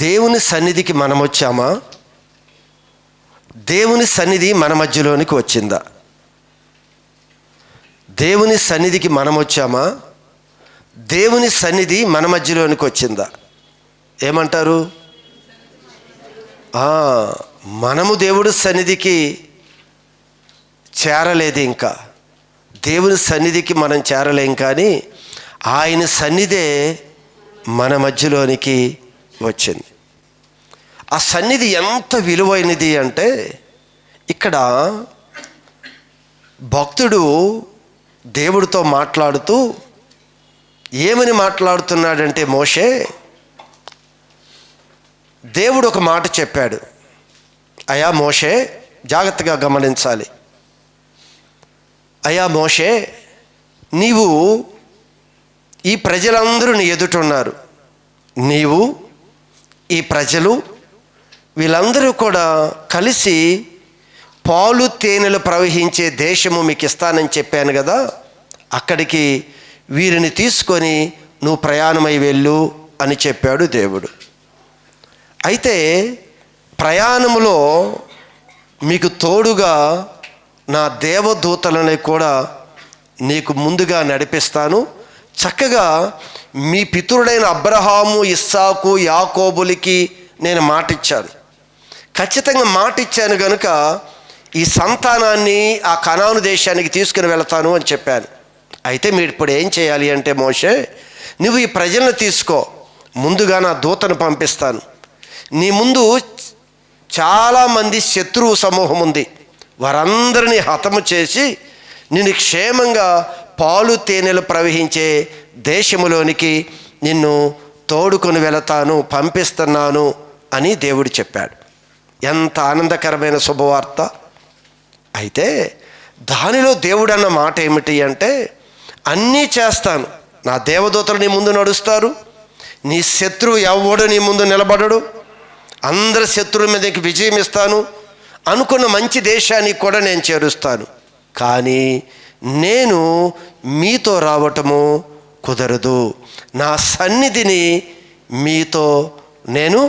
దేవుని సన్నిధికి మనం వచ్చామా? దేవుని సన్నిధి మన మధ్యలోనికి వచ్చిందా? దేవుని సన్నిధికి మనం వచ్చామా? దేవుని సన్నిధి మన మధ్యలోనికి వచ్చిందా? ఏమంటారు? మనము దేవుడి సన్నిధికి చేరలేదు. ఇంకా దేవుని సన్నిధికి మనం చేరలేం, కానీ ఆయన సన్నిధే మన మధ్యలోనికి వచ్చింది. ఆ సన్నిధి ఎంత విలువైనది అంటే, ఇక్కడ భక్తుడు దేవుడితో మాట్లాడుతూ ఏమని మాట్లాడుతున్నాడంటే, మోషే, దేవుడు ఒక మాట చెప్పాడు. అయ్యా మోషే, జాగ్రత్తగా గమనించాలి. అయ్యా మోషే, నీవు ఈ ప్రజలందరూ నీ ఎదుట ఉన్నారు. నీవు ఈ ప్రజలు వీళ్ళందరూ కూడా కలిసి పాలు తేనెలు ప్రవహించే దేశము మీకు ఇస్తానని చెప్పాను కదా, అక్కడికి వీరిని తీసుకొని నువ్వు ప్రయాణమై వెళ్ళు అని చెప్పాడు దేవుడు. అయితే ప్రయాణములో మీకు తోడుగా నా దేవదూతలని కూడా నీకు ముందుగా నడిపిస్తాను. చక్కగా మీ పితరుడైన అబ్రహాము, ఇస్సాకు, యాకోబులకి నేను మాటిచ్చాను. ఖచ్చితంగా మాటిచ్చాను కనుక ఈ సంతానాన్ని ఆ కనాను దేశానికి తీసుకుని వెళతాను అని చెప్పాను. అయితే మీరు ఇప్పుడు ఏం చేయాలి అంటే, మోషే, నువ్వు ఈ ప్రజలను తీసుకో, ముందుగా నా దూతను పంపిస్తాను. నీ ముందు చాలామంది శత్రువు సమూహం ఉంది, వారందరినీ హతము చేసి నిన్ను క్షేమంగా పాలు తేనెలు ప్రవహించే దేశములోనికి నిన్ను తోడుకొని వెళతాను, పంపిస్తున్నాను అని దేవుడు చెప్పాడు. ఎంత ఆనందకరమైన శుభవార్త! అయితే దానిలో దేవుడు అన్న మాట ఏమిటి అంటే, అన్నీ చేస్తాను, నా దేవదూతలు నీ ముందు నడుస్తారు, నీ శత్రువు ఎవడు నీ ముందు నిలబడడు, అందరి శత్రువుల మీదకి విజయం ఇస్తాను, అనుకున్న మంచి దేశానికి కూడా నేను చేరుస్తాను. కానీ నేను మీతో రావటము కుదరదు, నా సన్నిధిని మీతో నేను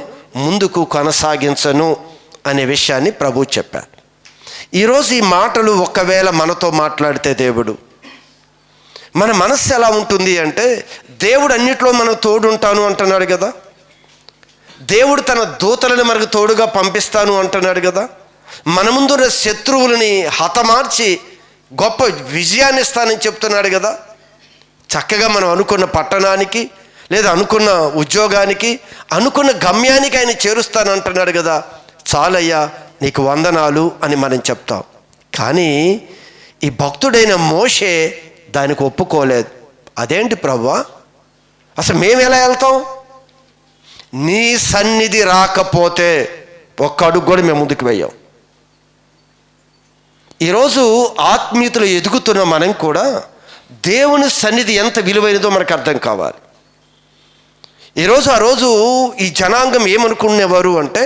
ముందుకు కొనసాగించను అనే విషయాన్ని ప్రభు చెప్పాడు. ఈరోజు ఈ మాటలు ఒకవేళ మనతో మాట్లాడితే దేవుడు, మన మనస్సు ఎలా ఉంటుంది అంటే, దేవుడు అన్నిట్లో మనం తోడుంటాను అంటున్నాడు కదా, దేవుడు తన దూతలను మనకు తోడుగా పంపిస్తాను అంటున్నాడు కదా, మన ముందున్న శత్రువులని హతమార్చి గొప్ప విజయాన్ని ఇస్తానని చెప్తున్నాడు కదా, చక్కగా మనం అనుకున్న పట్టణానికి లేదా అనుకున్న ఉద్యోగానికి అనుకున్న గమ్యానికి ఆయన చేరుస్తానంటున్నాడు కదా, చాలయ్యా నీకు వందనాలు అని మనం చెప్తాం. కానీ ఈ భక్తుడైన మోషే దానికి ఒప్పుకోలేదు. అదేంటి ప్రభువా, అసలు మేము ఎలా వెళ్తాం? నీ సన్నిధి రాకపోతే ఒక్క అడుగు కూడా మేము ముందుకు వెయ్యాం. ఈరోజు ఆత్మీయతలు ఎదుగుతున్న మనం కూడా దేవుని సన్నిధి ఎంత విలువైనదో మనకు అర్థం కావాలి. ఈరోజు ఆ రోజు ఈ జనాంగం ఏమనుకునేవారు అంటే,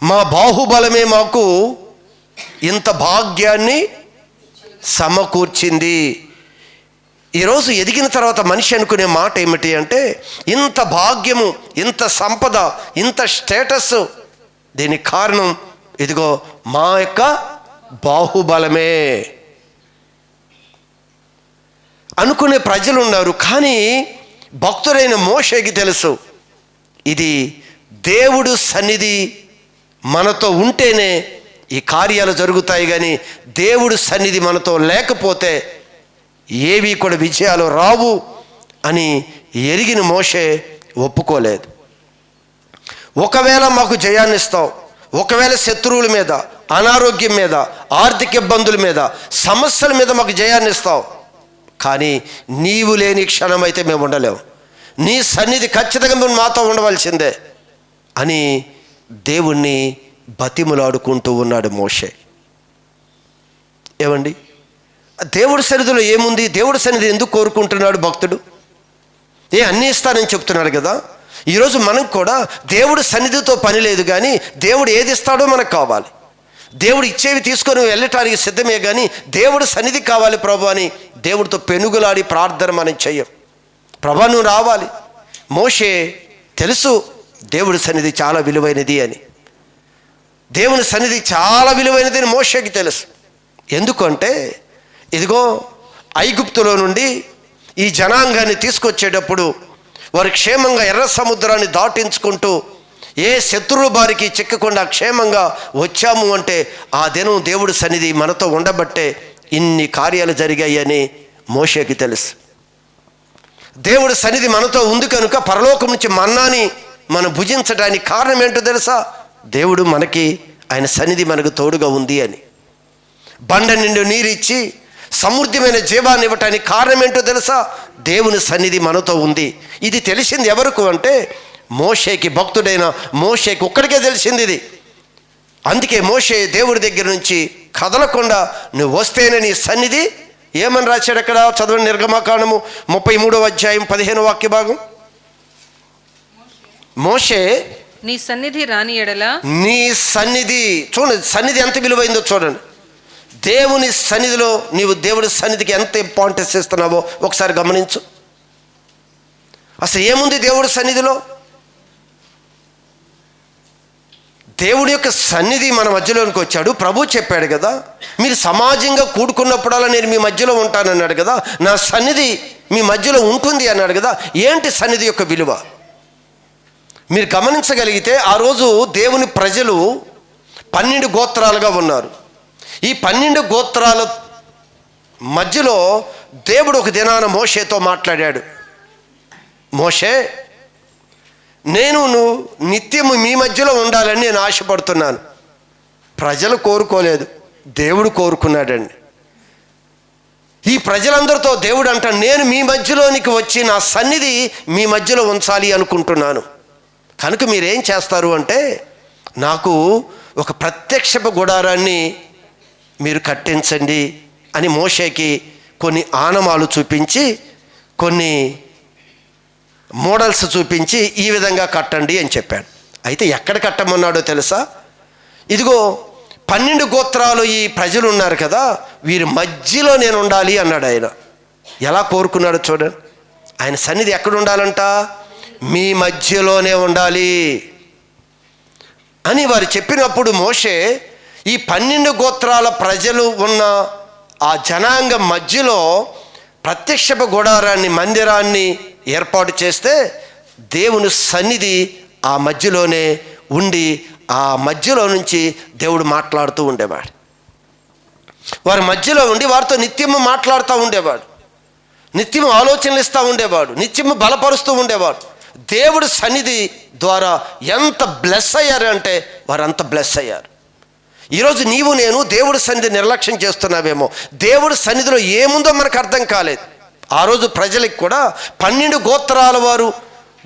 మా బాహుబలమే మాకు ఇంత భాగ్యాన్ని సమకూర్చింది. ఈరోజు ఎదిగిన తర్వాత మనిషి అనుకునే మాట ఏమిటి అంటే, ఇంత భాగ్యము, ఇంత సంపద, ఇంత స్టేటస్, దీనికి కారణం ఇదిగో మా యొక్క బాహుబలమే అనుకునే ప్రజలు ఉన్నారు. కానీ భక్తుడైన మోషేకి తెలుసు, ఇది దేవుడు సన్నిధి మనతో ఉంటేనే ఈ కార్యాలు జరుగుతాయి, కానీ దేవుడు సన్నిధి మనతో లేకపోతే ఏవి కూడా విజయాలు రావు అని ఎరిగిన మోషే ఒప్పుకోలేదు. ఒకవేళ మాకు జయాన్ని ఇస్తావు, ఒకవేళ శత్రువుల మీద, అనారోగ్యం మీద, ఆర్థిక ఇబ్బందుల మీద, సమస్యల మీద మాకు జయాన్ని ఇస్తావు, కానీ నీవు లేని క్షణం అయితే మేము ఉండలేము, నీ సన్నిధి ఖచ్చితంగా మేము మాతో ఉండవలసిందే అని దేవుణ్ణి బతిములాడుకుంటూ ఉన్నాడు మోషే. ఏమండి, దేవుడి సన్నిధిలో ఏముంది? దేవుడి సన్నిధి ఎందుకు కోరుకుంటున్నాడు భక్తుడు? అన్నీ ఇస్తానని చెప్తున్నాడు కదా. ఈరోజు మనం కూడా దేవుడి సన్నిధితో పని లేదు, కానీ దేవుడు ఏది ఇస్తాడో మనకు కావాలి. దేవుడు ఇచ్చేవి తీసుకొని వెళ్ళటానికి సిద్ధమే, కానీ దేవుడు సన్నిధి కావాలి ప్రభు అని దేవుడితో పెనుగులాడి ప్రార్థన మనం చెయ్యం. ప్రభా నువ్వు రావాలి. మోషే తెలుసు దేవుడి సన్నిధి చాలా విలువైనది అని. దేవుని సన్నిధి చాలా విలువైనది అని మోషేకి తెలుసు. ఎందుకంటే ఇదిగో ఐగుప్తులో నుండి ఈ జనాంగాన్ని తీసుకొచ్చేటప్పుడు వారు క్షేమంగా ఎర్ర సముద్రాన్ని దాటించుకుంటూ ఏ శత్రువు బారికి చిక్కకుండా క్షేమంగా వచ్చాము అంటే ఆ దినం దేవుడి సన్నిధి మనతో ఉండబట్టే ఇన్ని కార్యాలు జరిగాయని మోషేకి తెలుసు. దేవుడి సన్నిధి మనతో ఉంది కనుక పరలోకం నుంచి మన్నాని మనం భుజించడానికి కారణం ఏంటో తెలుసా? దేవుడు మనకి, ఆయన సన్నిధి మనకు తోడుగా ఉంది అని. బండ నిండు నీరిచ్చి సమృద్ధిమైన జీవాన్ని ఇవ్వటానికి కారణం ఏంటో తెలుసా? దేవుని సన్నిధి మనతో ఉంది. ఇది తెలిసింది ఎవరికి అంటే మోషేకి, భక్తుడైన మోషేకి ఒక్కడికే తెలిసింది ఇది. అందుకే మోషే దేవుడి దగ్గర నుంచి కదలకుండా నువ్వు వస్తేనే నీ సన్నిధి ఏమని రాశాడు అక్కడ? చదవండి, నిర్గమకాండము 33వ అధ్యాయం 15వ వాక్య భాగం. మోషే నీ సన్నిధి రాని ఎడల, నీ సన్నిధి చూడండి, సన్నిధి ఎంత విలువైందో చూడండి. దేవుని సన్నిధిలో నీవు దేవుడి సన్నిధికి ఎంత ఇంపార్టెన్స్ ఇస్తున్నావో ఒకసారి గమనించు. అసలు ఏముంది దేవుడి సన్నిధిలో? దేవుడి యొక్క సన్నిధి మన మధ్యలోనికి వచ్చాడు. ప్రభు చెప్పాడు కదా, మీరు సమాజంగా కూడుకున్నప్పుడల్లా నేను మీ మధ్యలో ఉంటానన్నాడు కదా, నా సన్నిధి మీ మధ్యలో ఉంటుంది అన్నాడు కదా. ఏంటి సన్నిధి యొక్క విలువ? మీరు గమనించగలిగితే ఆ రోజు దేవుని ప్రజలు 12 గోత్రాలుగా ఉన్నారు. ఈ 12 గోత్రాల మధ్యలో దేవుడు ఒక దినాన మోషేతో మాట్లాడాడు. మోషే, నేను నిత్యము మీ మధ్యలో ఉండాలని నేను ఆశపడుతున్నాను. ప్రజలు కోరుకోలేదు, దేవుడు కోరుకున్నాడండి. ఈ ప్రజలందరితో దేవుడు అంటాడు, నేను మీ మధ్యలోనికి వచ్చి నా సన్నిధి మీ మధ్యలో ఉంచాలి అనుకుంటున్నాను. కనుక మీరేం చేస్తారు అంటే నాకు ఒక ప్రత్యక్షపు గుడారాన్ని మీరు కట్టించండి అని మోషేకి కొన్ని ఆనమాలు చూపించి, కొన్ని మోడల్స్ చూపించి ఈ విధంగా కట్టండి అని చెప్పాడు. అయితే ఎక్కడ కట్టమన్నాడో తెలుసా? ఇదిగో 12 గోత్రాలు ఈ ప్రజలు ఉన్నారు కదా, వీరి మధ్యలో నేను ఉండాలి అన్నాడు ఆయన. ఎలా కోరుకున్నాడో చూడండి. ఆయన సన్నిధి ఎక్కడ ఉండాలంట? మీ మధ్యలోనే ఉండాలి అని వారు చెప్పినప్పుడు మోషే ఈ 12 గోత్రాల ప్రజలు ఉన్న ఆ జనాంగం మధ్యలో ప్రత్యక్షపు గుడారాన్ని, మందిరాన్ని ఏర్పాటు చేస్తే దేవుని సన్నిధి ఆ మధ్యలోనే ఉండి ఆ మధ్యలో నుంచి దేవుడు మాట్లాడుతూ ఉండేవాడు. వారి మధ్యలో ఉండి వారితో నిత్యము మాట్లాడుతూ ఉండేవాడు, నిత్యము ఆలోచనలు ఇస్తూ ఉండేవాడు, నిత్యము బలపరుస్తూ ఉండేవాడు. దేవుడి సన్నిధి ద్వారా ఎంత బ్లెస్ అయ్యారు అంటే వారు అంత బ్లెస్ అయ్యారు. ఈరోజు నీవు నేను దేవుడి సన్నిధి నిర్లక్ష్యం చేస్తున్నావేమో. దేవుడి సన్నిధిలో ఏముందో మనకు అర్థం కాలేదు. ఆ రోజు ప్రజలకు కూడా 12 గోత్రాల వారు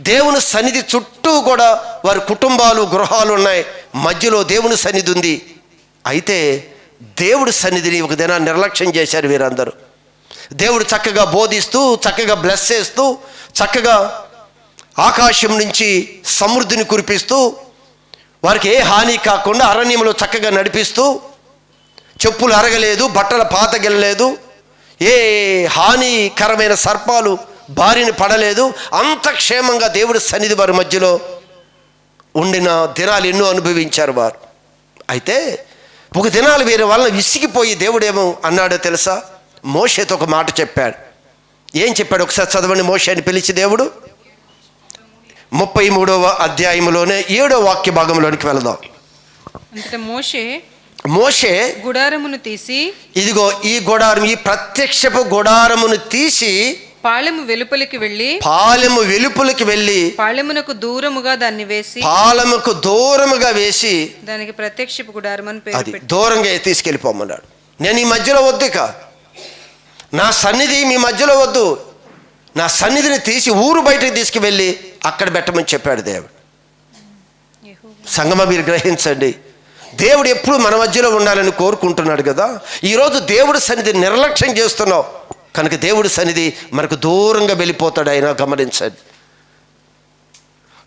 దేవుని సన్నిధి చుట్టూ కూడా వారి కుటుంబాలు, గృహాలు ఉన్నాయి, మధ్యలో దేవుని సన్నిధి ఉంది. అయితే దేవుడి సన్నిధిని ఒక దినాన్ని నిర్లక్ష్యం చేశారు వీరందరూ. దేవుడు చక్కగా బోధిస్తూ, చక్కగా బ్లెస్ చేస్తూ, చక్కగా ఆకాశం నుంచి సమృద్ధిని కురిపిస్తూ, వారికి ఏ హాని కాకుండా అరణ్యంలో చక్కగా నడిపిస్తూ, చెప్పులు అరగలేదు, బట్టల పాతగెళ్ళలేదు, ఏ హానికరమైన సర్పాలు బారిన పడలేదు, అంత క్షేమంగా దేవుడి సన్నిధి వారి మధ్యలో ఉండిన దినాలు ఎన్నో అనుభవించారు వారు. అయితే ఒక దినాలు వీరి వలన విసిగిపోయి దేవుడేమో అన్నాడో తెలుసా? మోషేతో ఒక మాట చెప్పాడు. ఏం చెప్పాడు ఒకసారి చదవండి. మోషేని పిలిచి దేవుడు 33వ అధ్యాయంలోనే 7వ వాక్య భాగంలోనికి వెళదాం. మోషే గుడారమును తీసి, ఇదిగో ఈ గుడారం, ఈ ప్రత్యక్షపు గుడారమును తీసి పాళెము వెలుపలికి వెళ్ళి పాళెమునకు దూరముగా దాన్ని వేసి, పాళెముకు దూరముగా వేసి దానికి ప్రత్యక్షపు గుడారం అని పేరు పెట్టి దూరంగా తీసుకెళ్ళిపోమన్నాడు. నేను ఈ మధ్యలో వద్దు, ఇక నా సన్నిధి మీ మధ్యలో వద్దు, నా సన్నిధిని తీసి ఊరు బయటకు తీసుకువెళ్ళి అక్కడ పెట్టమని చెప్పాడు దేవుడు. సంగమా, మీరు గ్రహించండి, దేవుడు ఎప్పుడు మన మధ్యలో ఉండాలని కోరుకుంటున్నాడు కదా. ఈరోజు దేవుడి సన్నిధి నిర్లక్ష్యం చేస్తున్నావు కనుక దేవుడి సన్నిధి మనకు దూరంగా వెళ్ళిపోతాడు ఆయన, గమనించండి.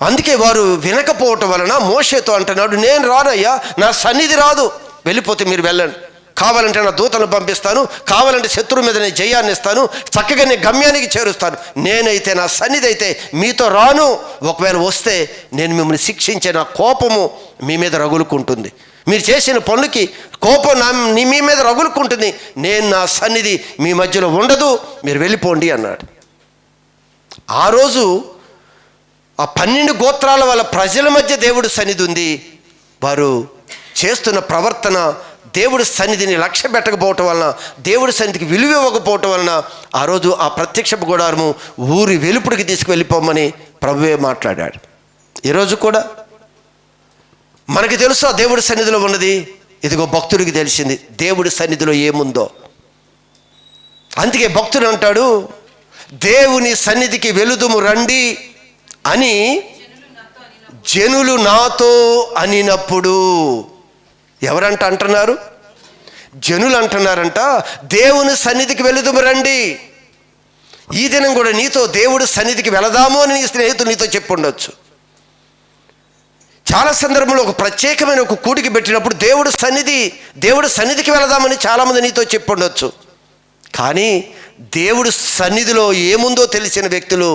అందుకే వారు వినకపోవటం వలన మోషేతో అంటున్నాడు, నేను రానయ్యా, నా సన్నిధి రాదు, వెళ్ళిపోతే మీరు వెళ్ళండి. కావాలంటే నా దూతలను పంపిస్తాను, కావాలంటే శత్రువు మీద నేను జయాన్ని ఇస్తాను, చక్కగా నేను గమ్యానికి చేరుస్తాను. నేనైతే నా సన్నిధి అయితే మీతో రాను. ఒకవేళ వస్తే నేను మిమ్మల్ని శిక్షించే నా కోపము మీ మీద రగులుకుంటుంది. మీరు చేసిన పనులకి కోపం మీ మీద రగులుకుంటుంది. నేను నా సన్నిధి మీ మధ్యలో ఉండదు, మీరు వెళ్ళిపోండి అన్నాడు. ఆ రోజు ఆ 12 గోత్రాల వాళ్ళ ప్రజల మధ్య దేవుడి సన్నిధి ఉంది. వారు చేస్తున్న ప్రవర్తన దేవుడి సన్నిధిని లక్ష్య పెట్టకపోవటం వలన, దేవుడి సన్నిధికి విలువ ఇవ్వకపోవటం వలన ఆ రోజు ఆ ప్రత్యక్షపు గుడారము ఊరి వెలుపుడికి తీసుకువెళ్ళిపోమని ప్రభువే మాట్లాడాడు. ఈరోజు కూడా మనకి తెలుసు ఆ దేవుడి సన్నిధిలో ఉన్నది. ఇదిగో భక్తుడికి తెలిసింది దేవుడి సన్నిధిలో ఏముందో. అందుకే భక్తుడు అంటాడు, దేవుని సన్నిధికి వెలుదుము రండి అని జనులు నాతో అనినప్పుడు. ఎవరంట అంటున్నారు? జనులు అంటున్నారంట, దేవుని సన్నిధికి వెలుదుము రండి. ఈ దినం కూడా నీతో దేవుడి సన్నిధికి వెళదాము అని నీ స్నేహితులు నీతో చెప్పుండొచ్చు. చాలా సందర్భంలో ఒక ప్రత్యేకమైన ఒక కూడికి పెట్టినప్పుడు దేవుడి సన్నిధికి వెళదామని చాలామంది నీతో చెప్పుండొచ్చు. కానీ దేవుడి సన్నిధిలో ఏముందో తెలిసిన వ్యక్తులు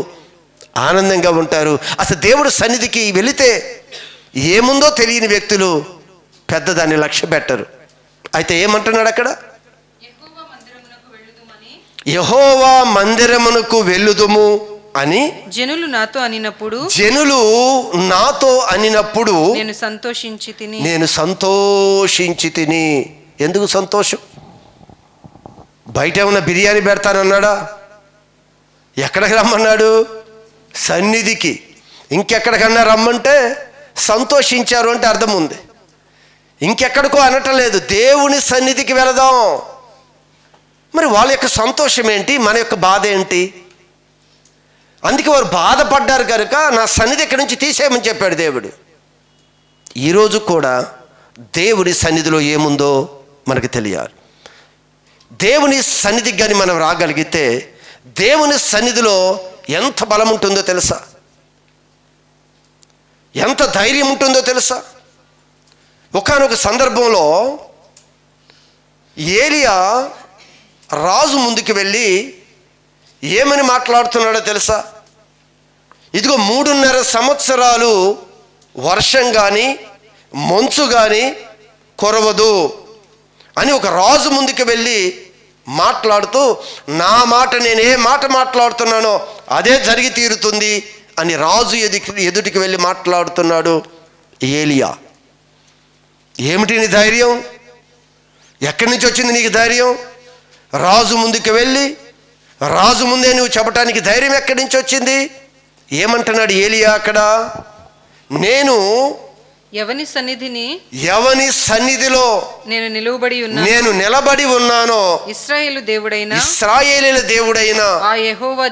ఆనందంగా ఉంటారు. అసలు దేవుడి సన్నిధికి వెళితే ఏముందో తెలియని వ్యక్తులు పెద్దదాన్ని లక్ష్య పెట్టరు. అయితే ఏమంటున్నాడు అక్కడ? యెహోవా మందిరమునకు వెళ్ళుదుము అని జనులు నాతో అనినప్పుడు నేను సంతోషించి తిని. ఎందుకు సంతోషం? బయట ఏమన్నా బిర్యానీ పెడతానన్నాడా? ఎక్కడికి రమ్మన్నాడు? సన్నిధికి. ఇంకెక్కడికన్నా రమ్మంటే సంతోషించారు అంటే అర్థం ఉంది. ఇంకెక్కడికో అనటం లేదు, దేవుని సన్నిధికి వెళదాం. మరి వాళ్ళ యొక్క సంతోషం ఏంటి, మన యొక్క బాధ ఏంటి? అందుకే వారు బాధపడ్డారు కనుక నా సన్నిధి ఇక్కడి నుంచి తీసేయమని చెప్పాడు దేవుడు. ఈరోజు కూడా దేవుని సన్నిధిలో ఏముందో మనకు తెలియాలి. దేవుని సన్నిధికి కానీ మనం రాగలిగితే దేవుని సన్నిధిలో ఎంత బలం ఉంటుందో తెలుసా? ఎంత ధైర్యం ఉంటుందో తెలుసా? ఒకానొక సందర్భంలో ఏలియా రాజు ముందుకు వెళ్ళి ఏమని మాట్లాడుతున్నాడో తెలుసా? ఇదిగో 3.5 సంవత్సరాలు వర్షం కానీ మంచు కానీ కురవదు అని ఒక రాజు ముందుకు వెళ్ళి మాట్లాడుతూ, నా మాట నేను ఏ మాట మాట్లాడుతున్నానో అదే జరిగి తీరుతుంది అని రాజు ఎదుటికి వెళ్ళి మాట్లాడుతున్నాడు ఏలియా. ఏమిటి నీ ధైర్యం? ఎక్కడి నుంచి వచ్చింది నీకు ధైర్యం? రాజు ముందుకు వెళ్ళి రాజు ముందే నువ్వు చెప్పటానికి ధైర్యం ఎక్కడి నుంచి వచ్చింది? ఏమంటున్నాడు ఏలియా అక్కడ? నేను ఎవని సన్నిధిలో నేను నిలబడి ఉన్నానో ఇశ్రాయేలు దేవుడైన ఆ యెహోవా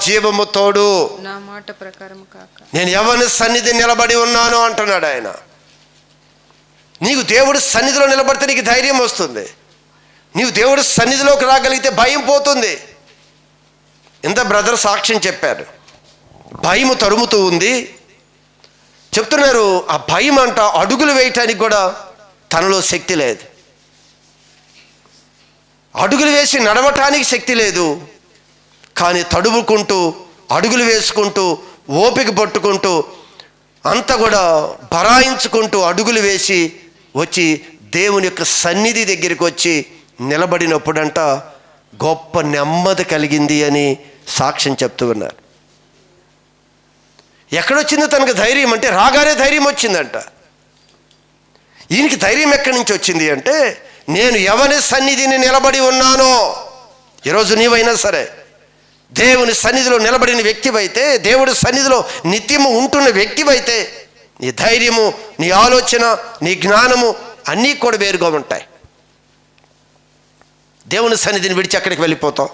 జీవము తోడు నా మాట ప్రకారం కాక నేను ఎవని సన్నిధి నిలబడి ఉన్నానో అంటున్నాడు ఆయన. నీకు దేవుడి సన్నిధిలో నిలబడితే నీకు ధైర్యం వస్తుంది. నీవు దేవుడి సన్నిధిలోకి రాగలిగితే భయం పోతుంది. ఇంత బ్రదర్ సాక్ష్యం చెప్పారు, భయము తరుముతూ ఉంది చెప్తున్నారు. ఆ భయం అంట అడుగులు వేయటానికి కూడా తనలో శక్తి లేదు, అడుగులు వేసి నడవటానికి శక్తి లేదు. కానీ తడుముకుంటూ అడుగులు వేసుకుంటూ ఓపిక పట్టుకుంటూ అంతా కూడా బరాయించుకుంటూ అడుగులు వేసి వచ్చి దేవుని యొక్క సన్నిధి దగ్గరికి వచ్చి నిలబడినప్పుడంట గొప్ప నెమ్మది కలిగింది అని సాక్ష్యం చెప్తూ ఉన్నారు. ఎక్కడొచ్చిందో తనకు ధైర్యం అంటే రాగానే ధైర్యం వచ్చిందంట. ఈయనకి ధైర్యం ఎక్కడి నుంచి వచ్చింది అంటే, నేను ఎవరి సన్నిధిని నిలబడి ఉన్నానో. ఈరోజు నీవైనా సరే దేవుని సన్నిధిలో నిలబడిన వ్యక్తివైతే, దేవుడి సన్నిధిలో నిత్యము ఉంటున్న వ్యక్తివైతే నీ ధైర్యము, నీ ఆలోచన, నీ జ్ఞానము అన్నీ కూడా వేరుగా ఉంటాయి. దేవుని సన్నిధిని విడిచి అక్కడికి వెళ్ళిపోతాం.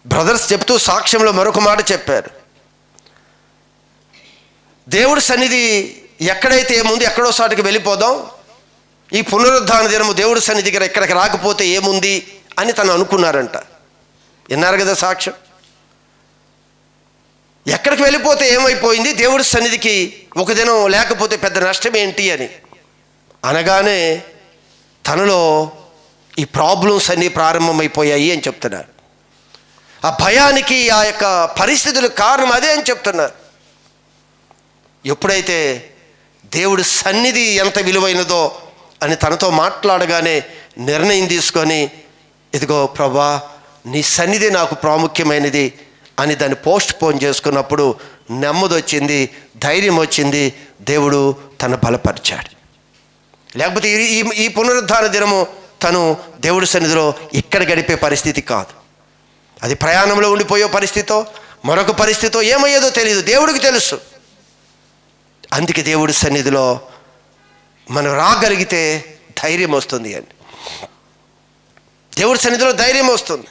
బ్రదర్స్ చెప్తూ సాక్ష్యంలో మరొక మాట చెప్పారు. దేవుడి సన్నిధి ఎక్కడైతే ఏముంది ఎక్కడో సాటికి వెళ్ళిపోదాం, ఈ పునరుద్ధాన దినము దేవుడి సన్నిధికి ఎక్కడికి రాకపోతే ఏముంది అని తను అనుకున్నారంట. విన్నారు కదా సాక్ష్యం. ఎక్కడికి వెళ్ళిపోతే ఏమైపోయింది, దేవుడి సన్నిధికి ఒక దినం లేకపోతే పెద్ద నష్టం ఏంటి అని అనగానే తనలో ఈ ప్రాబ్లమ్స్ అన్నీ ప్రారంభమైపోయాయి అని చెప్తున్నారు. ఆ భయానికి, ఆ యొక్క పరిస్థితులకు కారణం అదే అని చెప్తున్నారు. ఎప్పుడైతే దేవుడి సన్నిధి ఎంత విలువైనదో అని తనతో మాట్లాడగానే నిర్ణయం తీసుకొని, ఇదిగో ప్రభా నీ సన్నిధి నాకు ప్రాముఖ్యమైనది అని దాన్ని పోస్ట్ పోన్ చేసుకున్నప్పుడు నెమ్మది వచ్చింది, ధైర్యం వచ్చింది, దేవుడు తను బలపరిచాడు. లేకపోతే ఈ పునరుద్ధాన దినము తను దేవుడి సన్నిధిలో ఇక్కడ గడిపే పరిస్థితి కాదు. అది ప్రయాణంలో ఉండిపోయే పరిస్థితో, మరొక పరిస్థితో ఏమయ్యేదో తెలియదు, దేవుడికి తెలుసు. అందుకే దేవుడి సన్నిధిలో మనం రాగలిగితే ధైర్యం వస్తుంది అండి. దేవుడి సన్నిధిలో ధైర్యం వస్తుంది.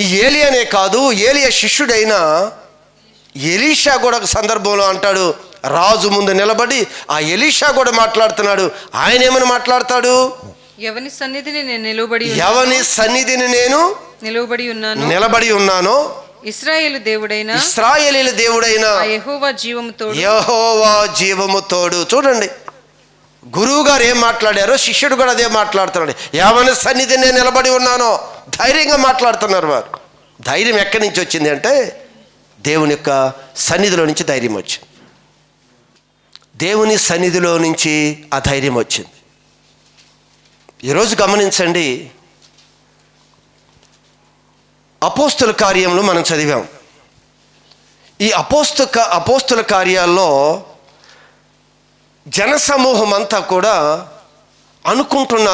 ఈ ఏలియానే కాదు, ఏలియా శిష్యుడైన ఎలీషా కూడా ఒక సందర్భంలో అంటాడు, రాజు ముందు నిలబడి ఆ ఎలీషా కూడా మాట్లాడుతున్నాడు. ఆయన ఏమని మాట్లాడతాడు? ఎవని సన్నిధిని నేను నిలబడి నిలబడి ఉన్నానో ఇశ్రాయేలు దేవుడైన యెహోవా జీవము తోడు. చూడండి, గురువు గారు ఏం మాట్లాడారో శిష్యుడు కూడా అదే మాట్లాడుతున్నాడు. ఎవని సన్నిధి నేను నిలబడి ఉన్నానో ధైర్యంగా మాట్లాడుతున్నారు వారు. ధైర్యం ఎక్కడి నుంచి వచ్చింది అంటే దేవుని యొక్క సన్నిధిలో నుంచి ధైర్యం వచ్చింది. దేవుని సన్నిధిలో నుంచి ఆ ధైర్యం వచ్చింది. ఈరోజు గమనించండి, అపోస్తుల కార్యంలో మనం చదివాం. ఈ అపోస్తుల కార్యాల్లో జనసమూహం అంతా కూడా అనుకుంటున్న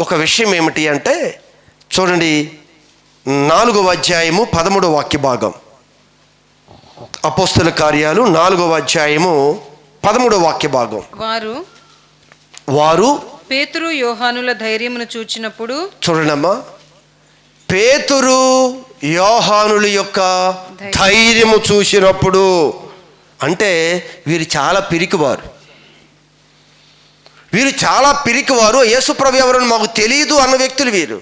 ఒక విషయం ఏమిటి అంటే, చూడండి 4వ అధ్యాయము 13వ వాక్య భాగం. అపోస్తుల కార్యాలు 4వ అధ్యాయము 13వ వాక్య భాగం. వారు పేతురు యోహానుల ధైర్యమును చూచినప్పుడు, చూడండమ్మా, పేతురు యోహానుల యొక్క ధైర్యము చూసినప్పుడు, అంటే వీరు చాలా పిరికివారు. యేసుప్రభు ఎవరని మాకు తెలియదు అన్న వ్యక్తులు వీరు.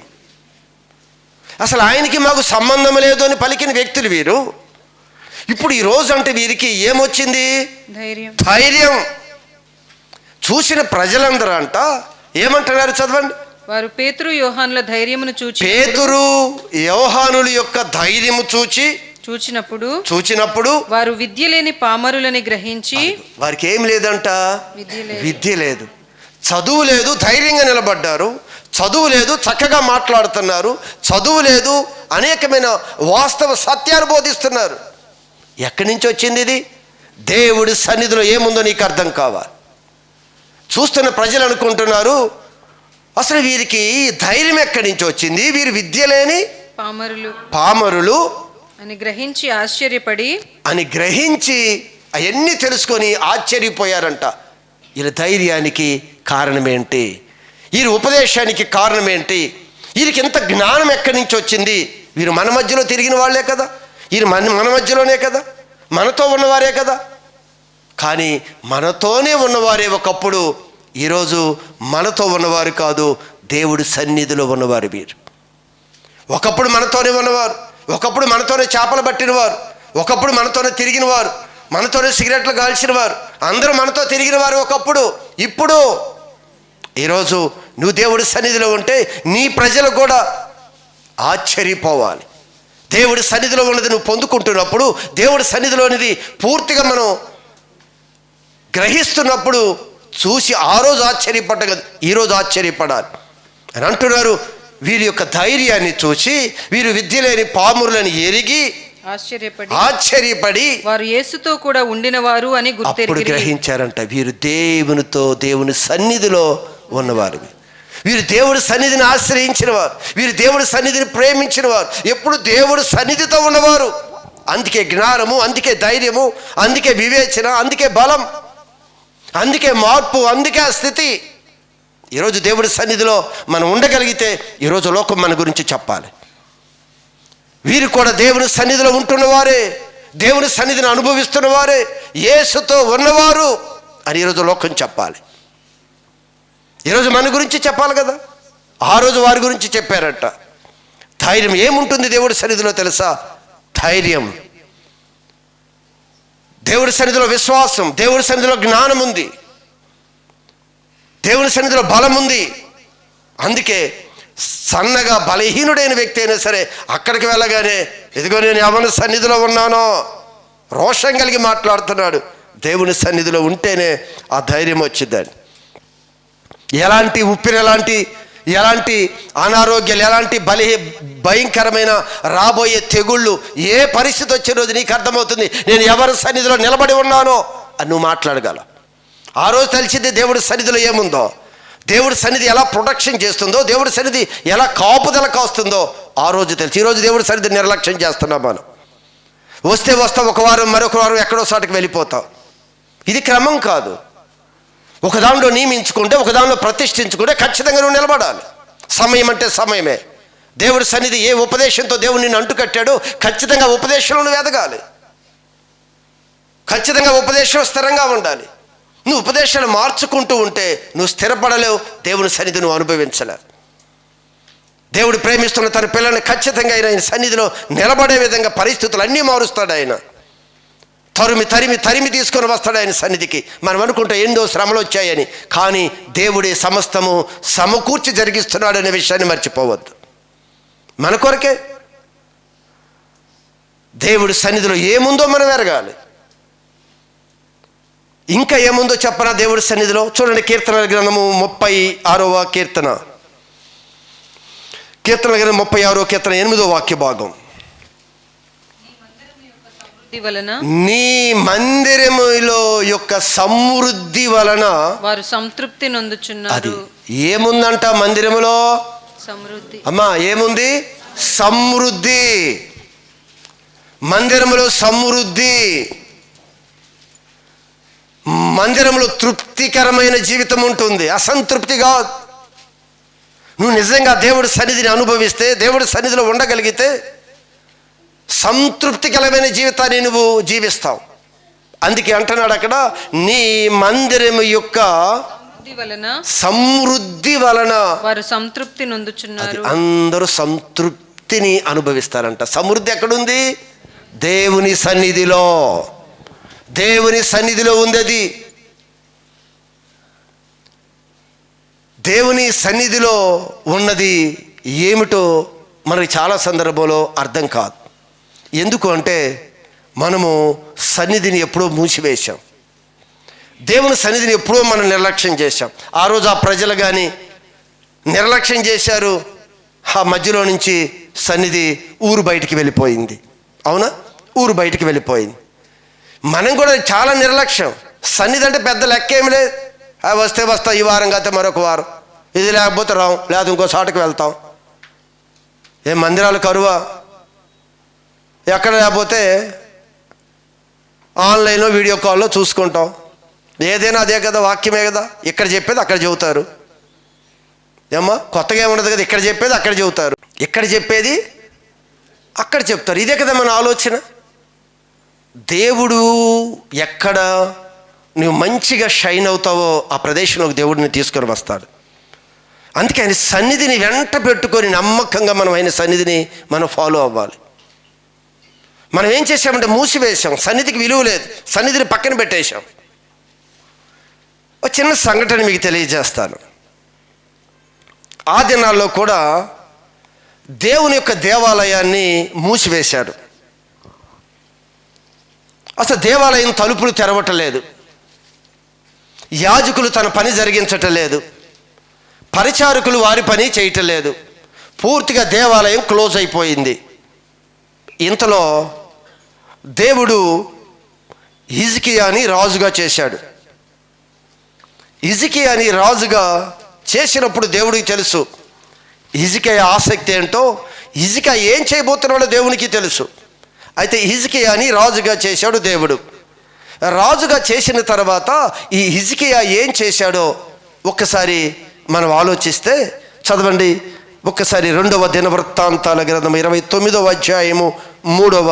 అసలు ఆయనకి మాకు సంబంధం లేదు అని పలికిన వ్యక్తులు వీరు. ఇప్పుడు ఈ రోజు అంటే వీరికి ఏమొచ్చింది? ధైర్యం. చూసిన ప్రజలందరూ అంట ఏమంటున్నారు? చదవండి. వారు పేతురు యోహానుల ధైర్యమును యోహానుల యొక్క ధైర్యము చూచినప్పుడు వారు విద్య లేని పామరులని గ్రహించి, వారికి ఏం లేదంట, విద్య లేదు, చదువు లేదు, ధైర్యంగా నిలబడ్డారు. చదువు లేదు, చక్కగా మాట్లాడుతున్నారు. చదువు లేదు, అనేకమైన వాస్తవ సత్యాలు బోధిస్తున్నారు. ఎక్కడి నుంచి వచ్చింది ఇది? దేవుడి సన్నిధిలో ఏముందో నీకు అర్థం కావాలి. చూస్తున్న ప్రజలు అనుకుంటున్నారు, అసలు వీరికి ధైర్యం ఎక్కడి నుంచి వచ్చింది? వీరు విద్య లేని పామరులు అని గ్రహించి ఆశ్చర్యపడి అవన్నీ తెలుసుకొని ఆశ్చర్యపోయారంట. వీళ్ళ ధైర్యానికి కారణమేంటి? వీరి ఉపదేశానికి కారణమేంటి? వీరికి ఎంత జ్ఞానం ఎక్కడి నుంచి వచ్చింది? వీరు మన మధ్యలో తిరిగిన వాళ్ళే కదా, వీరు మన మధ్యలోనే కదా, మనతో ఉన్నవారే కదా. కానీ మనతోనే ఉన్నవారే ఒకప్పుడు, ఈరోజు మనతో ఉన్నవారు కాదు, దేవుడి సన్నిధిలో ఉన్నవారు వీరు. ఒకప్పుడు మనతోనే ఉన్నవారు, ఒకప్పుడు మనతోనే చేపలు పట్టినవారు, ఒకప్పుడు మనతోనే తిరిగినవారు, మనతోనే సిగరెట్లు కాల్చినవారు, అందరూ మనతో తిరిగిన వారు ఒకప్పుడు. ఇప్పుడు ఈరోజు నువ్వు దేవుడి సన్నిధిలో ఉంటే నీ ప్రజలు కూడా ఆశ్చర్యపోవాలి. దేవుడి సన్నిధిలో ఉన్నది నువ్వు పొందుకుంటున్నప్పుడు, దేవుడి సన్నిధిలోనిది పూర్తిగా మనం గ్రహిస్తున్నప్పుడు చూసి ఆ రోజు ఆశ్చర్యపడ్డ, ఈరోజు ఆశ్చర్యపడాలి అని అంటున్నారు. వీరి యొక్క ధైర్యాన్ని చూసి వీరు విద్య లేని పామురులని ఎరిగి ఆశ్చర్యపడి వారు యేసుతో కూడా ఉండినవారు అని అప్పుడు గ్రహించారంట. వీరు దేవుని సన్నిధిలో ఉన్నవారు, వీరు దేవుడి సన్నిధిని ఆశ్రయించిన వారు, వీరు దేవుడి సన్నిధిని ప్రేమించిన వారు, ఎప్పుడు దేవుడి సన్నిధితో ఉన్నవారు. అందుకే జ్ఞానము, అందుకే ధైర్యము, అందుకే వివేచన, అందుకే బలం, అందుకే మార్పు, అందుకే ఆ స్థితి. ఈరోజు దేవుడి సన్నిధిలో మనం ఉండగలిగితే ఈరోజు లోకం మన గురించి చెప్పాలి. వీరు కూడా దేవుని సన్నిధిలో ఉంటున్నవారే, దేవుని సన్నిధిని అనుభవిస్తున్నవారే, యేసుతో ఉన్నవారు అని ఈరోజు లోకం చెప్పాలి. ఈరోజు మన గురించి చెప్పాలి కదా. ఆ రోజు వారి గురించి చెప్పారట. ధైర్యం ఏముంటుంది దేవుడి సన్నిధిలో తెలుసా? ధైర్యం. దేవుడి సన్నిధిలో విశ్వాసం, దేవుడి సన్నిధిలో జ్ఞానం ఉంది. దేవుని సన్నిధిలో బలం ఉంది. అందుకే సన్నగా బలహీనుడైన వ్యక్తి అయినా సరే అక్కడికి వెళ్ళగానే ఇదిగో నేను ఎవరి సన్నిధిలో ఉన్నానో రోషం కలిగి మాట్లాడుతున్నాడు. దేవుని సన్నిధిలో ఉంటేనే ఆ ధైర్యం వచ్చిందని. ఎలాంటి ఉప్పిన ఎలాంటి అనారోగ్యాలు, ఎలాంటి భయంకరమైన రాబోయే తెగుళ్ళు, ఏ పరిస్థితి వచ్చే రోజు నీకు అర్థమవుతుంది నేను ఎవరి సన్నిధిలో నిలబడి ఉన్నానో అని నువ్వు మాట్లాడగల. ఆ రోజు తెలిసింది దేవుడి సన్నిధిలో ఏముందో, దేవుడి సన్నిధి ఎలా ప్రొటెక్షన్ చేస్తుందో, దేవుడి సన్నిధి ఎలా కాపుదల కాస్తుందో ఆ రోజు తెలిసి. ఈరోజు దేవుడి సన్నిధి నిర్లక్ష్యం చేస్తున్నాం మనం. వస్తే వస్తాం, ఒక వారం మరొక వారం ఎక్కడో సాటికి వెళ్ళిపోతాం. ఇది క్రమం కాదు. ఒక దానిలో నియమించుకుంటే, ఒక దానిలో ప్రతిష్ఠించుకుంటే ఖచ్చితంగా నువ్వు నిలబడాలి. సమయం అంటే సమయమే. దేవుడి సన్నిధి ఏ ఉపదేశంతో దేవుడు నిన్ను అంటుకట్టాడో ఖచ్చితంగా ఉపదేశంలో నువ్వు ఎదగాలి. ఖచ్చితంగా ఉపదేశం స్థిరంగా ఉండాలి. నువ్వు ఉపదేశాలు మార్చుకుంటూ ఉంటే నువ్వు స్థిరపడలేవు, దేవుని సన్నిధి నువ్వు అనుభవించలేవు. దేవుడు ప్రేమిస్తున్న తన పిల్లల్ని ఖచ్చితంగా ఆయన సన్నిధిలో నిలబడే విధంగా పరిస్థితులు అన్నీ మారుస్తాడు. ఆయన తరిమి తీసుకొని వస్తాడు ఆయన సన్నిధికి. మనం అనుకుంటే ఎన్నో శ్రమలు వచ్చాయని, కానీ దేవుడే సమస్తము సమకూర్చి జరిగిస్తున్నాడు అనే విషయాన్ని మర్చిపోవద్దు. మన కొరకే దేవుడి సన్నిధిలో ఏముందో మనం ఎరగాలి. ఇంకా ఏముందో చెప్పనా దేవుడి సన్నిధిలో? చూడండి, కీర్తనల గ్రంథము 36వ కీర్తన, కీర్తనల గ్రంథం 36వ కీర్తన 8వ వాక్య భాగం. నీ మందిరములో యొక్క సమృద్ధి వలన వారు సంతృప్తి నొందుచున్నారు. అది ఏముందంట మందిరములో? సమృద్ధి. అమ్మా ఏముంది? సమృద్ధి. మందిరములో సమృద్ధి. మందిరంలో తృప్తికరమైన జీవితం ఉంటుంది, అసంతృప్తి కాదు. నువ్వు నిజంగా దేవుడి సన్నిధిని అనుభవిస్తే, దేవుడి సన్నిధిలో ఉండగలిగితే సంతృప్తికరమైన జీవితాన్ని నువ్వు జీవిస్తావు. అందుకే అంటున్నాడు అక్కడ, నీ మందిరం యొక్క సమృద్ధి వలన వారు సంతృప్తి నొందుచున్నారు. అందరూ సంతృప్తిని అనుభవిస్తారంట. సమృద్ధి ఎక్కడుంది? దేవుని సన్నిధిలో. దేవుని సన్నిధిలో ఉంది అది. దేవుని సన్నిధిలో ఉన్నది ఏమిటో మనకి చాలా సందర్భంలో అర్థం కాదు. ఎందుకు అంటే మనము సన్నిధిని ఎప్పుడో మూసివేశాం, దేవుని సన్నిధిని ఎప్పుడో మనం నిర్లక్ష్యం చేశాం. ఆ రోజు ఆ ప్రజలు కానీ నిర్లక్ష్యం చేశారు. ఆ మధ్యలో నుంచి సన్నిధి ఊరు బయటికి వెళ్ళిపోయింది. అవునా? ఊరు బయటికి వెళ్ళిపోయింది. మనం కూడా చాలా నిర్లక్ష్యం. సన్నిధి అంటే పెద్ద లెక్క ఏమి లేదు. వస్తే వస్తాం, ఈ వారం కాకపోతే మరొక వారం, ఇది లేకపోతే రాం, లేకపోతే ఇంకో చోటకి వెళ్తాం. ఏం మందిరాలు కరువా? ఎక్కడ లేకపోతే ఆన్లైన్లో వీడియో కాల్లో చూసుకుంటాం. ఏదైనా అదే కదా, వాక్యమే కదా. ఇక్కడ చెప్పేది అక్కడ చెబుతారు. ఏమ్మా కొత్తగా ఏముండదు కదా, ఇక్కడ చెప్పేది అక్కడ చెబుతారు, ఇక్కడ చెప్పేది అక్కడ చెప్తారు. ఇదే కదా మన ఆలోచన. దేవుడు ఎక్కడ నువ్వు మంచిగా షైన్ అవుతావో ఆ ప్రదేశంలోకి దేవుడిని తీసుకొని వస్తాడు. అందుకే ఆయన సన్నిధిని వెంట పెట్టుకొని నమ్మకంగా మనం ఆయన సన్నిధిని మనం ఫాలో అవ్వాలి. మనం ఏం చేసామంటే మూసివేశాం, సన్నిధికి విలువ లేదు, సన్నిధిని పక్కన పెట్టేశాం. ఒక చిన్న సంఘటన మీకు తెలియజేస్తాను. ఆ దినాల్లో కూడా దేవుని యొక్క దేవాలయాన్ని మూసివేశాడు. అసలు దేవాలయం తలుపులు తెరవటలేదు, యాజకులు తన పని జరిగించటం లేదు, పరిచారకులు వారి పని చేయటం లేదు. పూర్తిగా దేవాలయం క్లోజ్ అయిపోయింది. ఇంతలో దేవుడు హిజ్కియాని రాజుగా చేశాడు. హిజ్కియాని రాజుగా చేసినప్పుడు దేవుడికి తెలుసు హిజ్కియా ఆసక్తి ఏంటో, హిజ్కియా ఏం చేయబోతున్నాడో దేవునికి తెలుసు. అయితే హిజ్కియాని రాజుగా చేశాడు దేవుడు. రాజుగా చేసిన తర్వాత ఈ హిజ్కియా ఏం చేశాడో ఒక్కసారి మనం ఆలోచిస్తే చదవండి. ఒక్కసారి 2వ దినవృత్తాంతాల గ్రంథం 29వ అధ్యాయము 3వ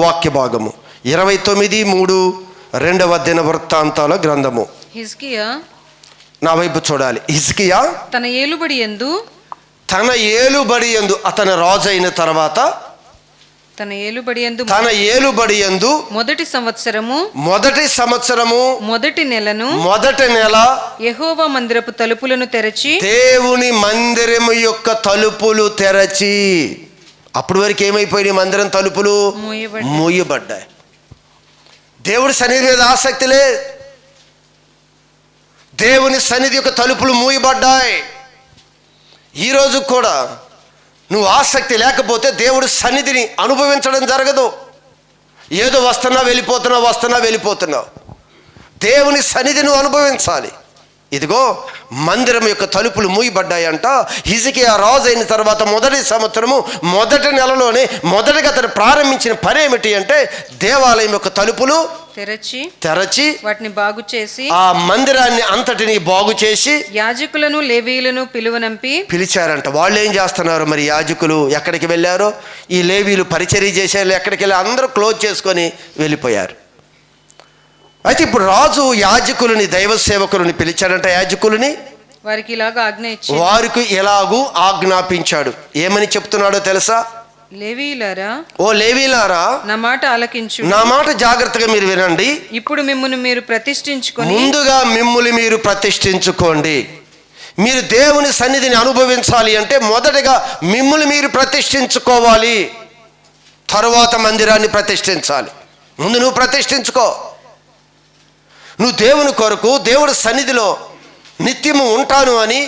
వాక్య భాగము. 29:3 2వ దినవృత్తాంతాల గ్రంథము. హిజ్కియా నా వైపు చూడాలి. హిజ్కియా తన ఏలుబడి యందు అతను రాజు అయిన తర్వాత తన ఏలుబడియందు తన ఏలుబడియందు మొదటి సంవత్సరము మొదటి నెలను మొదటి నెల యెహోవా మందిరపు తలుపులను తెరచి దేవుని మందిరము యొక్క తలుపులు తెరచి. అప్పటి వరకు ఏమైపోయినాయి? మందిరం తలుపులు మూయబడ్డాయి. దేవుడి సన్నిధి మీద ఆసక్తి లేదు. దేవుని సన్నిధి యొక్క తలుపులు మూయబడ్డాయి. ఈరోజు కూడా నువ్వు ఆసక్తి లేకపోతే దేవుడి సన్నిధిని అనుభవించడం జరగదు. ఏదో వెళ్ళిపోతున్నావు. దేవుని సన్నిధిని నువ్వు అనుభవించాలి. ఇదిగో మందిరం యొక్క తలుపులు మూయబడ్డాయంట. హిజ్కియా రాజు అయిన తర్వాత మొదటి సంవత్సరము మొదటి నెలలోనే మొదటిగా అతను ప్రారంభించిన పని ఏమిటి అంటే దేవాలయం యొక్క తలుపులు తెరచి వాటిని బాగు చేసి, ఆ మందిరాన్ని అంతటిని బాగు చేసి యాజకులను లేవీయులను పిలిచారంట. వాళ్ళు ఏం చేస్తున్నారు మరి? యాజకులు ఎక్కడికి వెళ్ళారో, ఈ లేవీయులు పరిచర్య చేసేవాళ్ళు ఎక్కడికి వెళ్ళి అందరూ క్లోజ్ చేసుకొని వెళ్ళిపోయారు. అయితే ఇప్పుడు రాజు యాజకులని, దైవ సేవకులని పిలిచాడంట. యాజకులని వారికి ఎలాగూ ఆజ్ఞాపించాడు. ఏమని చెప్తున్నాడో తెలుసా? ఓ లేవీయులారా, నా మాట ఆలకించు, నా మాట జాగ్రత్తగా మీరు వినండి. ఇప్పుడు మిమ్మును మీరు ప్రతిష్ఠించుకొని, ముందుగా మిమ్ములు మీరు ప్రతిష్ఠించుకోండి. మీరు దేవుని సన్నిధిని అనుభవించాలి అంటే మొదటగా మిమ్ములు మీరు ప్రతిష్ఠించుకోవాలి. తరువాత మందిరాన్ని ప్రతిష్ఠించాలి. ముందు నువ్వు ప్రతిష్ఠించుకో. నువ్వు దేవుని కొరకు దేవుడి సన్నిధిలో నిత్యము ఉంటాను అని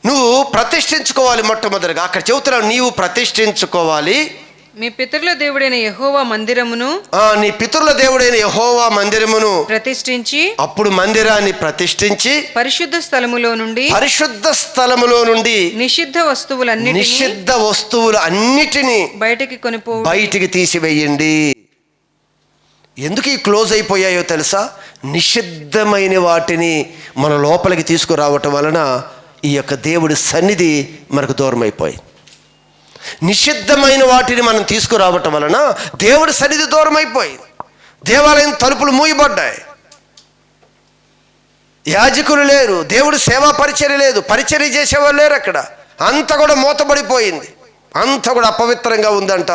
నువ్వు ప్రతిష్ఠించుకోవాలి. మొట్టమొదటిగా అక్కడ చెబుతున్నావు, నీవు ప్రతిష్ఠించుకోవాలి. మీ పితరుల దేవుడైన యెహోవా మందిరమును, నీ పితరుల దేవుడైన యెహోవా మందిరమును ప్రతిష్ఠించి, అప్పుడు మందిరాన్ని ప్రతిష్ఠించి పరిశుద్ధ స్థలములో నుండి నిషిద్ధ వస్తువులు అన్నిటినీ బయటికి తీసివేయండి. ఎందుకు ఈ క్లోజ్ అయిపోయాయో తెలుసా? నిషిద్ధమైన వాటిని మన లోపలికి తీసుకురావటం వలన ఈ యొక్క దేవుడి సన్నిధి మనకు దూరం అయిపోయింది. నిషిద్ధమైన వాటిని మనం తీసుకురావటం వలన దేవుడి సన్నిధి దూరం అయిపోయింది. దేవాలయం తలుపులు మూయబడ్డాయి. యాజకులు లేరు, దేవుడి సేవా పరిచర్య లేదు, పరిచర్య చేసేవాళ్ళు లేరు. అక్కడ అంతా కూడా మూతబడిపోయింది, అంతా కూడా అపవిత్రంగా ఉందంట.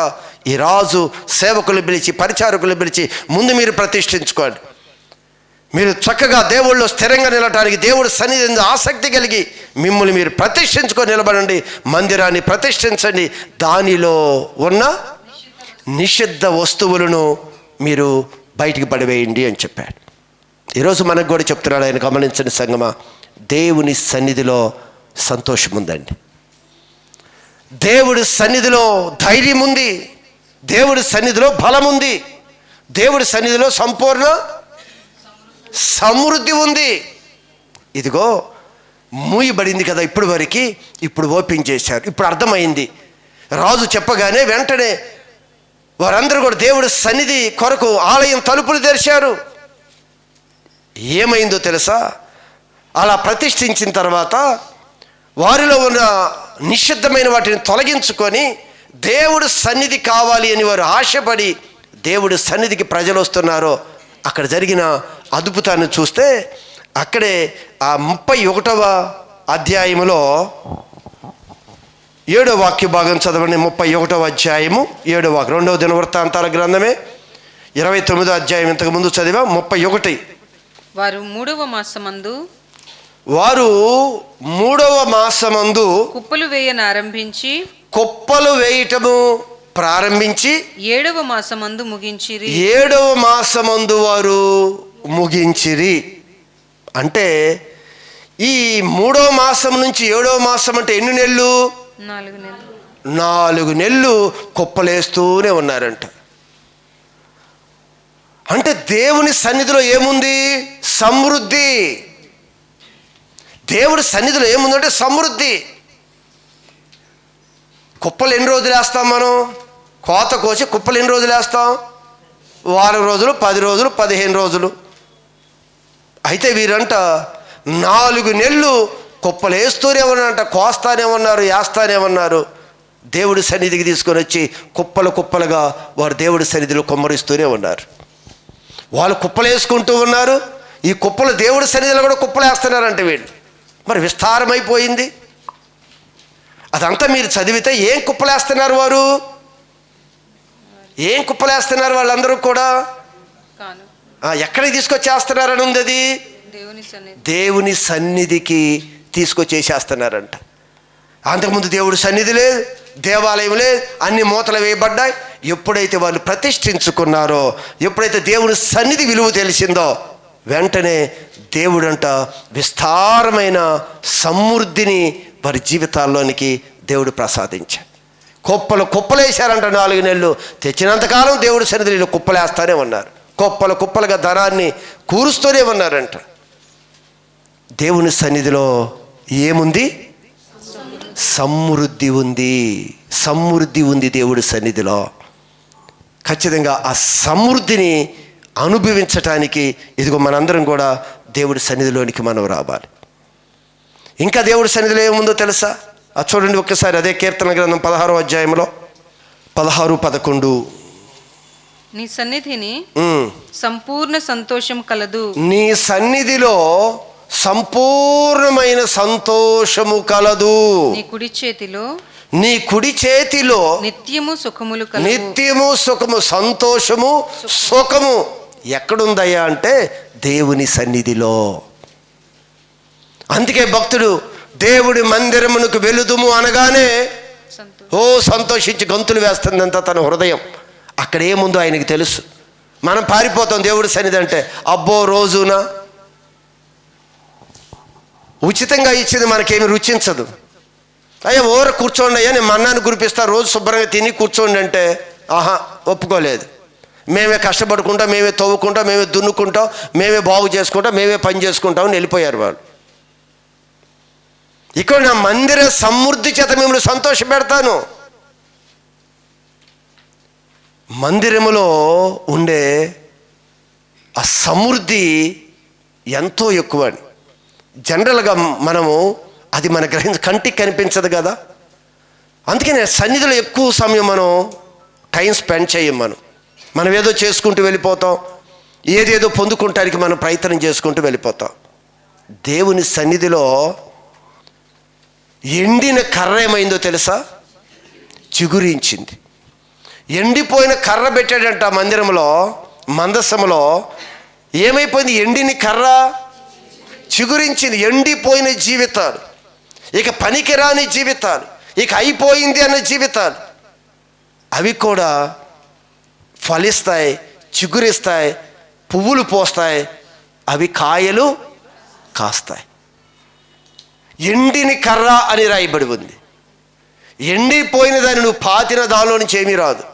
ఈ రాజు సేవకులు పిలిచి, పరిచారకులు పిలిచి, ముందు మీరు ప్రతిష్ఠించుకోండి. మీరు చక్కగా దేవుళ్ళు స్థిరంగా నిలటానికి దేవుడి సన్నిధి ఆసక్తి కలిగి మిమ్మల్ని మీరు ప్రతిష్ఠించుకొని నిలబడండి. మందిరాన్ని ప్రతిష్ఠించండి. దానిలో ఉన్న నిషిద్ధ వస్తువులను మీరు బయటికి పడివేయండి అని చెప్పాడు. ఈరోజు మనకు కూడా చెప్తున్నాడు ఆయన. గమనించండి సంగమా, దేవుని సన్నిధిలో సంతోషం ఉందండి. దేవుడి సన్నిధిలో ధైర్యం ఉంది. దేవుడి సన్నిధిలో బలం ఉంది. దేవుడి సన్నిధిలో సంపూర్ణ సమృద్ధి ఉంది. ఇదిగో మూయబడింది కదా ఇప్పుడు వరకు, ఇప్పుడు ఓపెన్ చేశారు. ఇప్పుడు అర్థమైంది. రాజు చెప్పగానే వెంటనే వారందరూ కూడా దేవుడి సన్నిధి కొరకు ఆలయం తలుపులు తెరిచారు. ఏమైందో తెలుసా? అలా ప్రతిష్ఠించిన తర్వాత వారిలో ఉన్న నిషిద్ధమైన వాటిని తొలగించుకొని దేవుడు సన్నిధి కావాలి అని వారు ఆశపడి దేవుడి సన్నిధికి ప్రజలు వస్తున్నారో అక్కడ జరిగిన అద్భుతాన్ని చూస్తే అక్కడే ఆ 31వ అధ్యాయములో 7వ వాక్య భాగం చదవండి. 31వ అధ్యాయము 7వ వాక్యం, 2వ దినవృత్తాంతాల గ్రంథమే 29వ అధ్యాయం ఇంతకు ముందు చదివా. 31. వారు 3వ మాసమందు కుప్పలు వేయటము ప్రారంభించి 7వ మాసమందు ముగించిరి. 7వ మాసమందు వారు ముగించిరి. అంటే ఈ 3వ మాసం నుంచి 7వ మాసం అంటే ఎన్ని నెలలు? 4 నెలలు కుప్పలేస్తూనే ఉన్నారంట. అంటే దేవుని సన్నిధిలో ఏముంది? సమృద్ధి. దేవుడి సన్నిధిలో ఏముందంటే సమృద్ధి. కుప్పలు ఎన్ని రోజులు వేస్తాం మనం? కోత కోసి కుప్పలు ఎన్ని రోజులు వేస్తాం? వారం రోజులు, 10 రోజులు, 15 రోజులు. అయితే వీరంట 4 నెలలు కుప్పలు వేస్తూనే ఉన్నారంట. కోస్తానే ఉన్నారు, వేస్తానే ఉన్నారు. దేవుడి సన్నిధికి తీసుకొని వచ్చి కుప్పలుగా వారు దేవుడి సన్నిధిలో కుమ్మరిస్తూనే ఉన్నారు. వాళ్ళు కుప్పలు వేసుకుంటూ ఉన్నారు. ఈ కుప్పలు దేవుడి సన్నిధిలో కూడా కుప్పలు వేస్తున్నారంటే వీళ్ళు. మరి విస్తారమైపోయింది. అదంతా మీరు చదివితే ఏం కుప్పలేస్తున్నారు వారు? ఏం కుప్పలేస్తున్నారు వాళ్ళందరూ కూడా? కాను ఎక్కడికి తీసుకొచ్చేస్తున్నారని ఉంది అది? దేవుని సన్నిధి. దేవుని సన్నిధికి తీసుకొచ్చేసేస్తున్నారంట. అంతకుముందు దేవుడి సన్నిధి లేదు, దేవాలయం లేదు, అన్ని మూతలు వేయబడ్డాయి. ఎప్పుడైతే వాళ్ళు ప్రతిష్ఠించుకున్నారో, ఎప్పుడైతే దేవుని సన్నిధి విలువ తెలిసిందో, వెంటనే దేవుడంట విస్తారమైన సమృద్ధిని వారి జీవితాల్లోనికి దేవుడు ప్రసాదించాడు. కుప్పలు కుప్పలేశారంట 4 నెలలు. తెచ్చినంతకాలం దేవుడి సన్నిధిలో కుప్పలేస్తానే ఉన్నారు. కుప్పలు కుప్పలుగా ధనాన్ని కూరుస్తూనే ఉన్నారంట. దేవుని సన్నిధిలో ఏముంది? సమృద్ధి ఉంది. సమృద్ధి ఉంది దేవుడి సన్నిధిలో. ఖచ్చితంగా ఆ సమృద్ధిని అనుభవించటానికి ఇదిగో మనందరం కూడా దేవుడి సన్నిధిలోనికి మనం రావాలి. ఇంకా దేవుడి సన్నిధిలో ఏముందో తెలుసా? అది చూడండి ఒక్కసారి. అదే కీర్తన గ్రంథం 16వ అధ్యాయంలో 16-11. నీ సన్నిధిని సంపూర్ణ సంతోషం కలదు. నీ సన్నిధిలో సంపూర్ణమైన సంతోషము కలదు. నీ కుడి చేతిలో నీ కుడి చేతిలో నిత్యము సుఖములు కలవు. నిత్యము సుఖము, సంతోషము, సుఖము ఎక్కడుందయ్యా అంటే దేవుని సన్నిధిలో. అందుకే భక్తుడు దేవుడి మందిరమునకు వెలుదుము అనగానే సంతోషించి గంతులు వేస్తుందంత తన హృదయం. అక్కడ ఏముందో ఆయనకి తెలుసు. మనం పారిపోతాం దేవుడి సన్నిధి అంటే. అబ్బో రోజున ఉచితంగా ఇచ్చింది మనకేమి రుచించదు. అయ్యా ఓర కూర్చోండి అయ్యా, నేను మన్నాన్ని కురిపిస్తా, రోజు శుభ్రంగా తిని కూర్చోండి అంటే ఒప్పుకోలేదు. మేమే కష్టపడుకుంటాం, మేమే తవ్వుకుంటాం, మేమే దున్నుకుంటాం, మేమే బాగు చేసుకుంటాం, మేమే పని చేసుకుంటాం అని వెళ్ళిపోయారు వాళ్ళు. ఇక్కడ నా మందిర సమృద్ధి చేత మిమ్మల్ని సంతోష పెడతాను. మందిరములో ఉండే ఆ సమృద్ధి ఎంతో ఎక్కువ. జనరల్గా మనము అది మన కంటికి కనిపించదు కదా. అందుకని సన్నిధిలో ఎక్కువ సమయం మనం టైం స్పెండ్ చేయం. మనం ఏదో చేసుకుంటూ వెళ్ళిపోతాం, ఏదేదో పొందుకుంటానికి మనం ప్రయత్నం చేసుకుంటూ వెళ్ళిపోతాం. దేవుని సన్నిధిలో ఎండిన కర్ర ఏమైందో తెలుసా? చిగురించింది. ఎండిపోయిన కర్ర పెట్టాడంట మందిరంలో, మందసములో. ఏమైపోయింది? ఎండిన కర్ర చిగురించింది. ఎండిపోయిన జీవితాలు, ఇక పనికిరాని జీవితాలు, ఇక అయిపోయింది అన్న జీవితాలు, అవి కూడా ఫలిస్తాయి, చిగురిస్తాయి, పువ్వులు పోస్తాయి, అవి కాయలు కాస్తాయి. ఎండిని కర్ర అని రాయబడి ఉంది. ఎండిపోయిన దాన్ని నువ్వు పాతిన దానిలో నుంచి ఏమీ రాదు.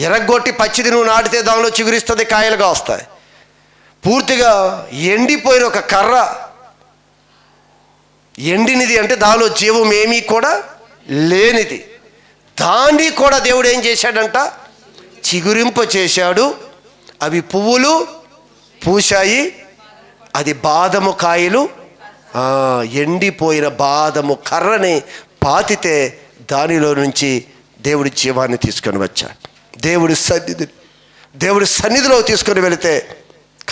ఎరగొట్టి పచ్చిది నువ్వు నాటితే దానిలో చిగురిస్తుంది, కాయలుగా వస్తాయి. పూర్తిగా ఎండిపోయిన ఒక కర్ర, ఎండినిది అంటే దానిలో జీవం ఏమీ కూడా లేనిది, దాన్ని కూడా దేవుడు ఏం చేశాడంట? చిగురింప చేశాడు. అవి పువ్వులు పూశాయి, అది బాదము కాయలు. ఎండిపోయిన బాదము కర్రని పాతితే దానిలో నుంచి దేవుడి జీవాన్ని తీసుకొని వచ్చాడు. దేవుడి సన్నిధిలో తీసుకొని వెళితే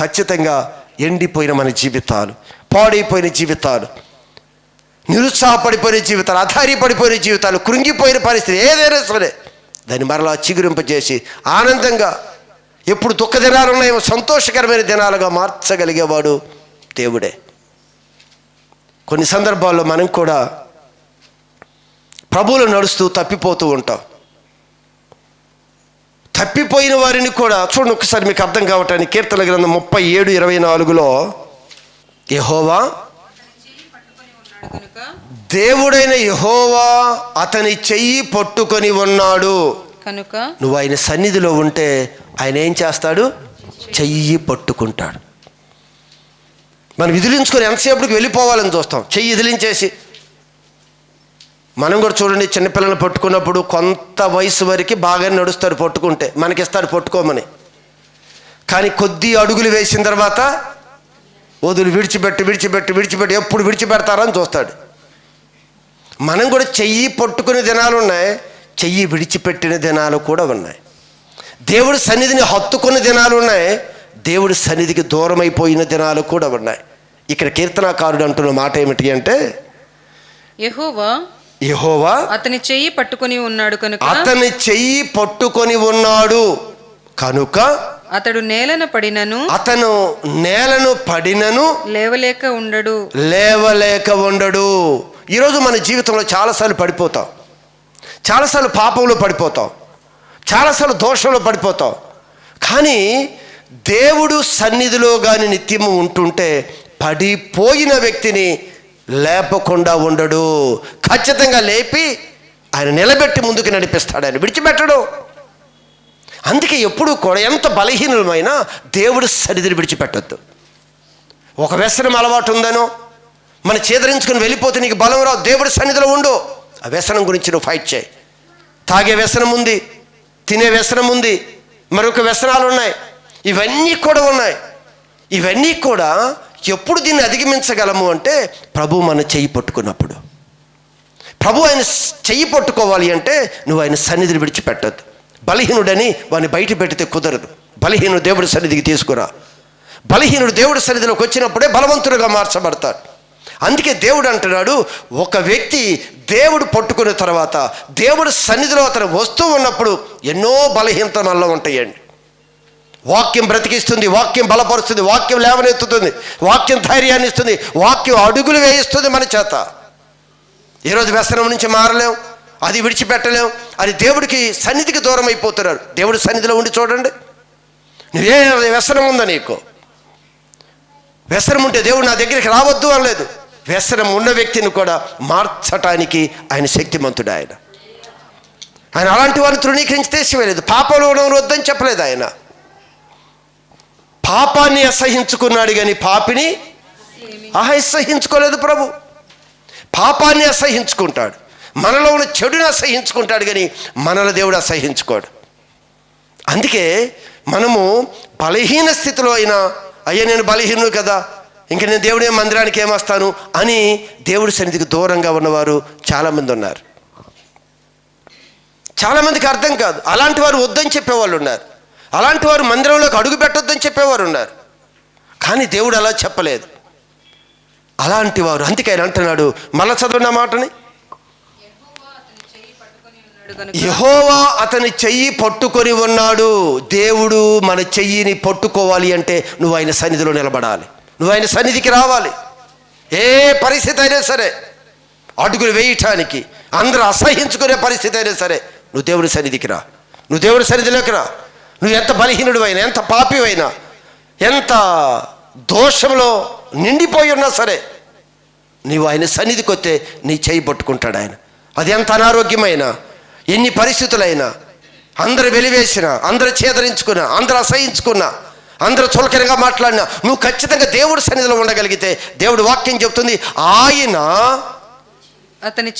ఖచ్చితంగా ఎండిపోయిన మన జీవితాలు, పాడైపోయిన జీవితాలు, నిరుత్సాహపడిపోయిన జీవితాలు, అధారిపడిపోయిన జీవితాలు, కృంగిపోయిన పరిస్థితి ఏదైనా సరే దాన్ని మరలా చిగురింపజేసి ఆనందంగా, ఎప్పుడు దుఃఖ దినాలు ఉన్నాయో సంతోషకరమైన దినాలుగా మార్చగలిగేవాడు దేవుడే. కొన్ని సందర్భాల్లో మనం కూడా ప్రభువులో నడుస్తూ తప్పిపోతూ ఉంటాం. తప్పిపోయిన వారిని కూడా చూడండి ఒకసారి, మీకు అర్థం కావటానికి. కీర్తన గ్రంథం 37:24లో యెహోవా, దేవుడైన యెహోవా అతని చెయ్యి పట్టుకొని ఉన్నాడు కనుక నువ్వు ఆయన సన్నిధిలో ఉంటే ఆయన ఏం చేస్తాడు? చెయ్యి పట్టుకుంటాడు. మనం విదిలించుకొని ఎంతసేపటికి వెళ్ళిపోవాలని చూస్తాం, చెయ్యి విదిలించేసి. మనం కూడా చూడండి, చిన్నపిల్లలు పట్టుకున్నప్పుడు కొంత వయసు వరకు బాగానే నడుస్తాడు పట్టుకుంటే, మనకిస్తాడు పట్టుకోమని. కానీ కొద్ది అడుగులు వేసిన తర్వాత వదులు, విడిచిపెట్టి ఎప్పుడు విడిచిపెడతారని చూస్తాడు. మనం కూడా చెయ్యి పట్టుకునే దినాలు ఉన్నాయి, చెయ్యి విడిచిపెట్టిన దినాలు కూడా ఉన్నాయి. దేవుడి సన్నిధిని హత్తుకున్న దినాలు ఉన్నాయి, దేవుడి సన్నిధికి దూరం అయిపోయిన దినాలు కూడా ఉన్నాయి. ఇక్కడ కీర్తనాకారుడు అంటున్న మాట ఏమిటి అంటే, యెహోవా అతని చెయ్యి పట్టుకొని ఉన్నాడు కనుక అతని చెయ్యి పట్టుకొని ఉన్నాడు కనుక అతడు నేలన పడినను అతను నేలను పడినను లేవలేక ఉండడు. లేవలేక ఉండడు. ఈరోజు మన జీవితంలో చాలాసార్లు పడిపోతాం, చాలాసార్లు పాపంలో పడిపోతాం, చాలాసార్లు దోషంలో పడిపోతాం. కానీ దేవుడు సన్నిధిలో కానీ నిత్యము ఉంటుంటే పడిపోయిన వ్యక్తిని లేపకుండా ఉండడు. ఖచ్చితంగా లేపి ఆయన నిలబెట్టి ముందుకు నడిపిస్తాడు, ఆయన విడిచిపెట్టడు. అందుకే ఎప్పుడు కూడా ఎంత బలహీనమైనా దేవుడు సన్నిధిని విడిచిపెట్టద్దు. ఒక వ్యసనం అలవాటు ఉందనో మన చేదరించుకుని వెళ్ళిపోతే నీకు బలం రావు. దేవుడి సన్నిధిలో ఉండు. ఆ వ్యసనం గురించి నువ్వు ఫైట్ చేయి. తాగే వ్యసనం ఉంది, తినే వ్యసనం ఉంది, మరొక వ్యసనాలు ఉన్నాయి, ఇవన్నీ కూడా ఉన్నాయి. ఇవన్నీ కూడా ఎప్పుడు దీన్ని అధిగమించగలము అంటే ప్రభు మన చెయ్యి పట్టుకున్నప్పుడు. ప్రభు ఆయన చెయ్యి పట్టుకోవాలి అంటే నువ్వు ఆయన సన్నిధిని విడిచిపెట్టద్దు. బలహీనుడని వాడిని బయట పెడితే కుదరదు. బలహీనుడు దేవుడి సన్నిధికి తీసుకురా. బలహీనుడు దేవుడి సన్నిధిలోకి వచ్చినప్పుడే బలవంతుడుగా మార్చబడతాడు. అందుకే దేవుడు అంటున్నాడు, ఒక వ్యక్తి దేవుడు పట్టుకున్న తర్వాత దేవుడి సన్నిధిలో అతను వస్తూ ఉన్నప్పుడు ఎన్నో బలహీనతలు మనలో ఉంటాయండి. వాక్యం బ్రతికిస్తుంది, వాక్యం బలపరుస్తుంది, వాక్యం లేవనెత్తుతుంది, వాక్యం ధైర్యాన్ని ఇస్తుంది, వాక్యం అడుగులు వేయిస్తుంది మన చేత. ఈరోజు వ్యసనం నుంచి మారలేం, అది విడిచిపెట్టలేం. అది దేవుడికి సన్నిధికి దూరం అయిపోతున్నారు. దేవుడి సన్నిధిలో ఉండి చూడండి. నువ్వే వ్యసనం ఉందా నీకు? వ్యసనం ఉంటే దేవుడు నా దగ్గరికి రావద్దు అనలేదు. వ్యసనం ఉన్న వ్యక్తిని కూడా మార్చటానికి ఆయన శక్తిమంతుడు. ఆయన అలాంటి వారిని తృణీకరించి తీసివేయలేదు. పాపంలో ఉన్నవారు వద్దని చెప్పలేదు. ఆయన పాపాన్ని అసహించుకున్నాడు కానీ పాపిని అసహించుకోలేదు. ప్రభు పాపాన్ని అసహించుకుంటాడు, మనలో ఉన్న చెడుని అసహించుకుంటాడు కానీ మనలో దేవుడు అసహించుకోడు. అందుకే మనము బలహీన స్థితిలో అయినా అయ్యా నేను బలహీనుడు కదా, ఇంక నేను దేవుడి మందిరానికి ఏమొస్తాను అని దేవుడి సన్నిధికి దూరంగా ఉన్నవారు చాలామంది ఉన్నారు. చాలామందికి అర్థం కాదు. అలాంటి వారు వద్దని చెప్పేవాళ్ళు ఉన్నారు, అలాంటి వారు మందిరంలోకి అడుగు పెట్టొద్దని చెప్పేవారు ఉన్నారు. కానీ దేవుడు అలా చెప్పలేదు. అలాంటి వారు, అందుకే ఆయన అంటున్నాడు, మళ్ళా చదవండి ఆ మాటని, యెహోవా అతని చెయ్యి పట్టుకొని ఉన్నాడు. దేవుడు మన చెయ్యిని పట్టుకోవాలి అంటే నువ్వు ఆయన సన్నిధిలో నిలబడాలి, నువ్వు ఆయన సన్నిధికి రావాలి. ఏ పరిస్థితి అయినా సరే, అడుగులు వేయటానికి అందరూ అసహించుకునే పరిస్థితి అయినా సరే నువ్వు దేవుడి సన్నిధికి రా, నువ్వు దేవుడి సన్నిధిలోకి రా. నువ్వు ఎంత బలహీనుడు అయినా, ఎంత పాపి అయినా, ఎంత దోషంలో నిండిపోయి ఉన్నా సరే నీవు ఆయన సన్నిధికి వస్తే నీ చేయి పట్టుకుంటాడు ఆయన. అది ఎంత అనారోగ్యమైనా, ఎన్ని పరిస్థితులైనా, అందరు వెలివేసినా, అందరు చేదరించుకున్నా, అందరు అసహించుకున్నా, అందరూ చులకనగా మాట్లాడినా నువ్వు ఖచ్చితంగా దేవుడి సన్నిధిలో ఉండగలిగితే దేవుడు వాక్యం చెప్తుంది, ఆయన అతని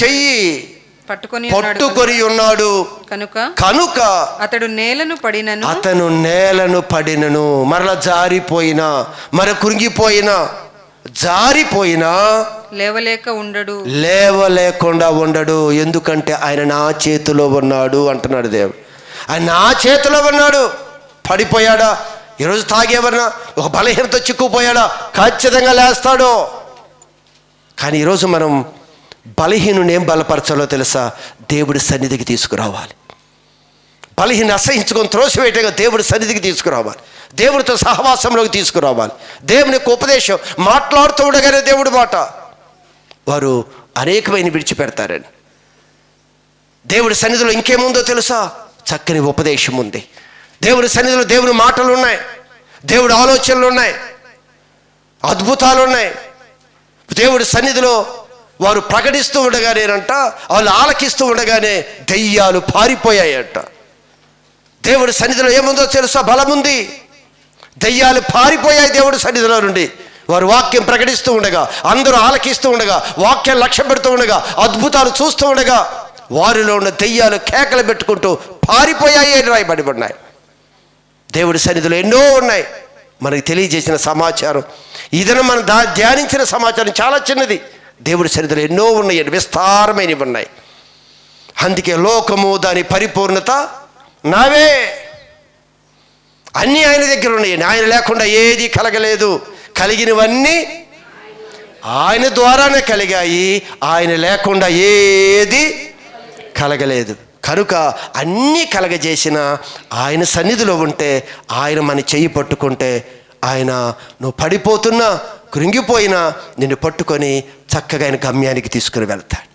చెయ్యి పట్టుకొని ఉన్నాడు కనుక అతడు నేలను పడినను మరలా జారిపోయినా, మర కురింగిపోయినా, జారిపోయినా లేవలేకుండా ఉండడు. ఎందుకంటే ఆయన నా చేతిలో ఉన్నాడు అంటున్నాడు దేవుడు. ఆయన నా చేతిలో ఉన్నాడు. పడిపోయాడా? ఈరోజు తాగేవన్నా ఒక బలహీనత చిక్కుపోయాడా? ఖచ్చితంగా లేస్తాడు. కానీ ఈరోజు మనం బలహీనుని ఏం బలపరచాలో తెలుసా? దేవుడి సన్నిధికి తీసుకురావాలి. బలహీన అసహించుకొని త్రోసివేయటంగా దేవుడి సన్నిధికి తీసుకురావాలి, దేవుడితో సహవాసంలోకి తీసుకురావాలి. దేవుని యొక్క ఉపదేశం మాట్లాడుతూ ఉండగానే దేవుడి మాట వారు అనేకమైన విడిచిపెడతారని. దేవుడి సన్నిధిలో ఇంకేముందో తెలుసా? చక్కని ఉపదేశం ఉంది. దేవుడి సన్నిధిలో దేవుని మాటలు ఉన్నాయి, దేవుడి ఆలోచనలు ఉన్నాయి, అద్భుతాలు ఉన్నాయి. దేవుడి సన్నిధిలో వారు ప్రకటిస్తూ ఉండగానేనంట, వాళ్ళు ఆలకిస్తూ ఉండగానే దెయ్యాలు పారిపోయాయంట. దేవుడి సన్నిధిలో ఏముందో తెలుసా? బలముంది. దెయ్యాలు పారిపోయాయి దేవుడి సన్నిధిలో నుండి. వారు వాక్యం ప్రకటిస్తూ ఉండగా, అందరూ ఆలకిస్తూ ఉండగా, వాక్యం లక్ష్య పెడుతూ ఉండగా, అద్భుతాలు చూస్తూ ఉండగా వారిలో ఉన్న దెయ్యాలు కేకలు పెట్టుకుంటూ పారిపోయాయి అని రాయబడిఉన్నాయి. దేవుడి సన్నిధిలో ఎన్నో ఉన్నాయి. మనకి తెలియజేసిన సమాచారం ఇదన మనం ధ్యానించిన సమాచారం చాలా చిన్నది. దేవుడి సన్నిధిలో ఎన్నో ఉన్నాయి, విస్తారమైనవి ఉన్నాయి. అందుకే లోకము దాని పరిపూర్ణత నావే, అన్నీ ఆయన దగ్గర ఉన్నాయి. ఆయన లేకుండా ఏది కలగలేదు. కలిగినవన్నీ ఆయన ద్వారానే కలిగాయి, ఆయన లేకుండా ఏది కలగలేదు. కనుక అన్నీ కలగజేసిన ఆయన సన్నిధిలో ఉంటే, ఆయన మన చెయ్యి పట్టుకుంటే, ఆయన నువ్వు పడిపోతున్నా కృంగిపోయినా నిన్ను పట్టుకొని చక్కగా ఆయన గమ్యానికి తీసుకుని వెళ్తాడు.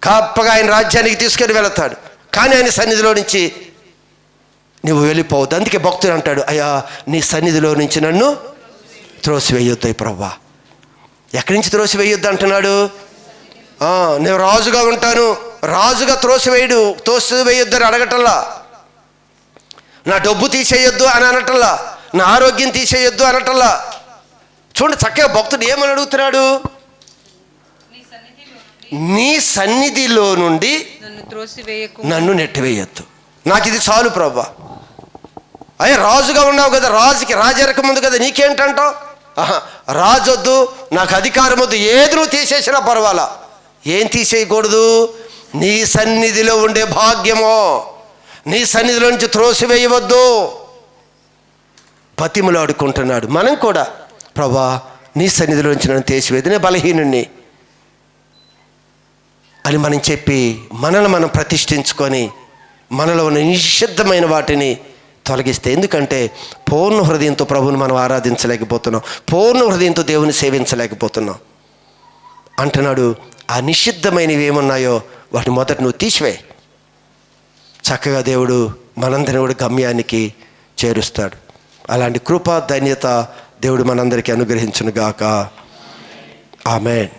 కప్పగా ఆయన రాజ్యానికి తీసుకొని వెళతాడు. కానీ ఆయన సన్నిధిలో నుంచి నువ్వు వెళ్ళిపోవద్దు. అందుకే భక్తుడు అంటాడు, అయ్యా నీ సన్నిధిలో నుంచి నన్ను త్రోసివేయొద్దు ప్రభువా. ఎక్కడి నుంచి త్రోసివేయొద్దు అంటున్నాడు? నేను రాజుగా ఉంటాను, రాజుగా త్రోసివేయొద్దు అని అడగటల్లా. నా డబ్బు తీసేయొద్దు అని అనటల్లా, నా ఆరోగ్యం తీసేయొద్దు అనటల్లా. చూడండి చక్కగా భక్తుడు ఏమని అడుగుతున్నాడు? నీ సన్నిధిలో నుండి నన్ను నెట్టివేయొద్దు, నాకు ఇది చాలు ప్రభువా. అయ్యా రాజుగా ఉన్నావు కదా, రాజరకం ఉంది కదా, నీకేంటంటావు? రాజొద్దు, నాకు అధికారం వద్దు, ఏది నువ్వు తీసేసినా పర్వాలా. ఏం తీసేయకూడదు? నీ సన్నిధిలో ఉండే భాగ్యమో, నీ సన్నిధిలో నుంచి త్రోసివేయవద్దు. బతిమలాడుకుంటున్నాడు. మనం కూడా ప్రభువా నీ సన్నిధిలో నుంచి నన్ను తీసివేది, నేను బలహీనుణ్ణి అని మనం చెప్పి మనల్ని మనం ప్రతిష్ఠించుకొని మనలో ఉన్న నిషిద్ధమైన వాటిని తొలగిస్తే. ఎందుకంటే పూర్ణ హృదయంతో ప్రభువుని మనం ఆరాధించలేకపోతున్నాం, పూర్ణ హృదయంతో దేవుని సేవించలేకపోతున్నాం అంటున్నాడు. ఆ నిషిద్ధమైనవి ఏమున్నాయో వాటిని మొదట నువ్వు తీసివేయి. చక్కగా దేవుడు మనందరిని కూడా గమ్యానికి చేరుస్తాడు. అలాంటి కృప ధన్యత దేవుడు మనందరికీ అనుగ్రహించునుగాక. ఆమేన్.